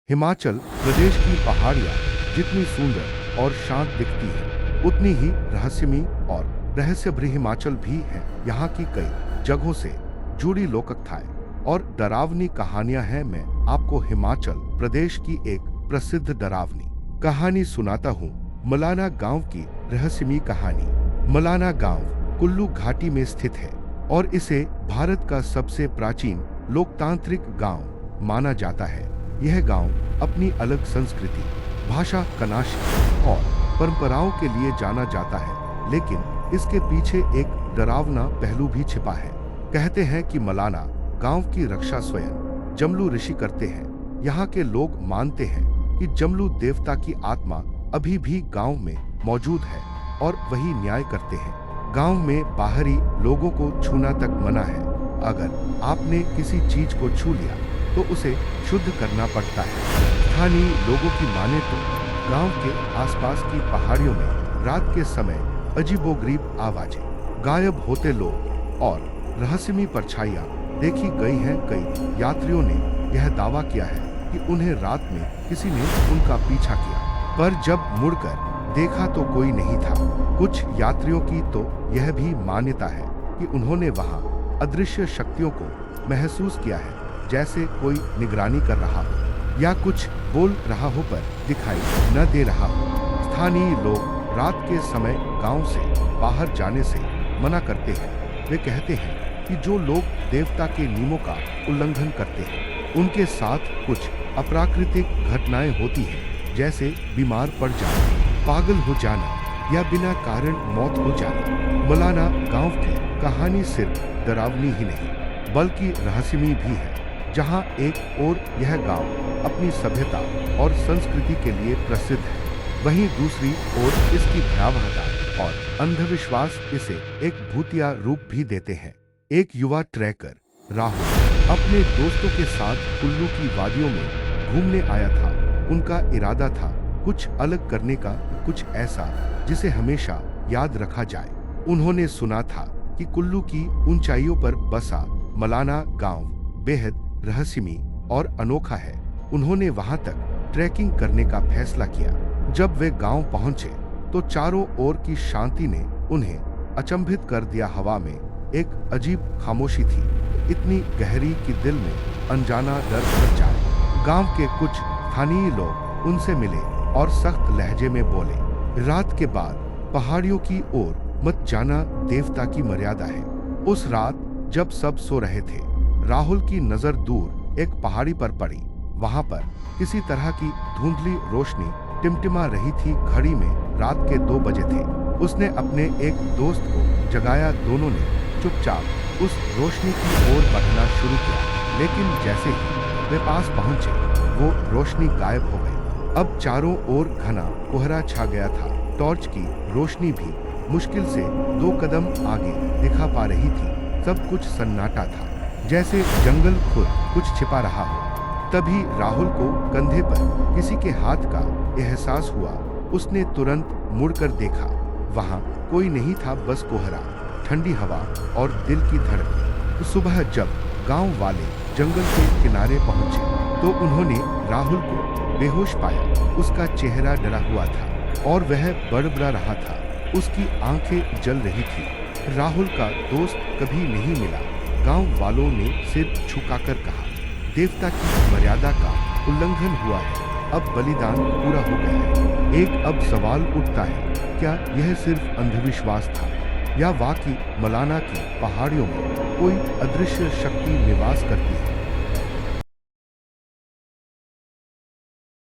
हिमाचल प्रदेश की पहाड़ियाँ जितनी सुंदर और शांत दिखती हैं, उतनी ही रहस्यमयी और रहस्यभरी हिमाचल भी है। यहाँ की कई जगहों से जुड़ी लोककथाएं और डरावनी कहानियां हैं। मैं आपको हिमाचल प्रदेश की एक प्रसिद्ध डरावनी कहानी सुनाता हूँ। मलाना गांव की रहस्यमयी कहानी। मलाना गांव कुल्लू घाटी में स्थित है और इसे भारत का सबसे प्राचीन लोकतांत्रिक गांव माना जाता है। यह गांव अपनी अलग संस्कृति, भाषा, कनाशी और परंपराओं के लिए जाना जाता है, लेकिन इसके पीछे एक डरावना पहलू भी छिपा है। कहते हैं कि मलाना गांव की रक्षा स्वयं जमलू ऋषि करते हैं। यहाँ के लोग मानते हैं कि जमलू देवता की आत्मा अभी भी गांव में मौजूद है और वही न्याय करते हैं। गांव में बाहरी लोगों को छूना तक मना है। अगर आपने किसी चीज को छू लिया तो उसे शुद्ध करना पड़ता है। स्थानीय लोगों की माने तो गांव के आसपास की पहाड़ियों में रात के समय अजीबोगरीब आवाजें, गायब होते लोग और रहस्यमयी परछाइयां देखी गई हैं। कई यात्रियों ने यह दावा किया है कि उन्हें रात में किसी ने उनका पीछा किया, पर जब मुड़कर देखा तो कोई नहीं था। कुछ यात्रियों की तो यह भी मान्यता है कि उन्होंने वहां अदृश्य शक्तियों को महसूस किया है, जैसे कोई निगरानी कर रहा हो या कुछ बोल रहा हो पर दिखाई न दे रहा हो। स्थानीय लोग रात के समय गांव से बाहर जाने से मना करते हैं। वे कहते हैं कि जो लोग देवता के नियमों का उल्लंघन करते हैं, उनके साथ कुछ अप्राकृतिक घटनाएं होती हैं, जैसे बीमार पड़ जाना, पागल हो जाना या बिना कारण मौत हो जाना। मलाना गांव की कहानी सिर्फ डरावनी ही नहीं बल्कि रहस्यमयी भी है। जहां एक ओर यह गांव अपनी सभ्यता और संस्कृति के लिए प्रसिद्ध है, वहीं दूसरी ओर इसकी भयावहता और अंधविश्वास इसे एक भूतिया रूप भी देते हैं। एक युवा ट्रैकर राहुल अपने दोस्तों के साथ कुल्लू की वादियों में घूमने आया था। उनका इरादा था कुछ अलग करने का, कुछ ऐसा जिसे हमेशा याद रखा जाए। उन्होंने सुना था कि कुल्लू की ऊंचाइयों पर बसा मलाना गांव बेहद रहस्यमयी और अनोखा है। उन्होंने वहां तक ट्रैकिंग करने का फैसला किया। जब वे गांव पहुंचे तो चारों ओर की शांति ने उन्हें अचंभित कर दिया। हवा में एक अजीब खामोशी थी, इतनी गहरी कि दिल में अनजाना डर भर जाए। गांव के कुछ स्थानीय लोग उनसे मिले और सख्त लहजे में बोले, रात के बाद पहाड़ियों की ओर मत जाना, देवता की मर्यादा है। उस रात जब सब सो रहे थे, राहुल की नजर दूर एक पहाड़ी पर पड़ी। वहां पर किसी तरह की धुंधली रोशनी टिमटिमा रही थी। घड़ी में रात के 2 बजे थे। उसने अपने एक दोस्त को जगाया। दोनों ने चुपचाप उस रोशनी की ओर बढ़ना शुरू किया, लेकिन जैसे ही वे पास पहुंचे, वो रोशनी गायब हो गई। अब चारों ओर घना कोहरा छा गया था। टॉर्च की रोशनी भी मुश्किल से 2 कदम आगे दिखा पा रही थी। सब कुछ सन्नाटा था, जैसे जंगल खुद कुछ छिपा रहा हो। तभी राहुल को कंधे पर किसी के हाथ का एहसास हुआ। उसने तुरंत मुड़कर देखा। वहां कोई नहीं था, बस कोहरा, ठंडी हवा और दिल की धड़कन। सुबह जब गांव वाले जंगल के किनारे पहुंचे तो उन्होंने राहुल को बेहोश पाया। उसका चेहरा डरा हुआ था और वह बड़बड़ा रहा था। उसकी आंखें जल रही थी। राहुल का दोस्त कभी नहीं मिला। गांव वालों ने सिर झुकाकर कहा, देवता की मर्यादा का उल्लंघन हुआ है, अब बलिदान पूरा हो गया है। एक अब सवाल उठता है, क्या यह सिर्फ अंधविश्वास था या वाकई मलाना की पहाड़ियों में कोई अदृश्य शक्ति निवास करती है?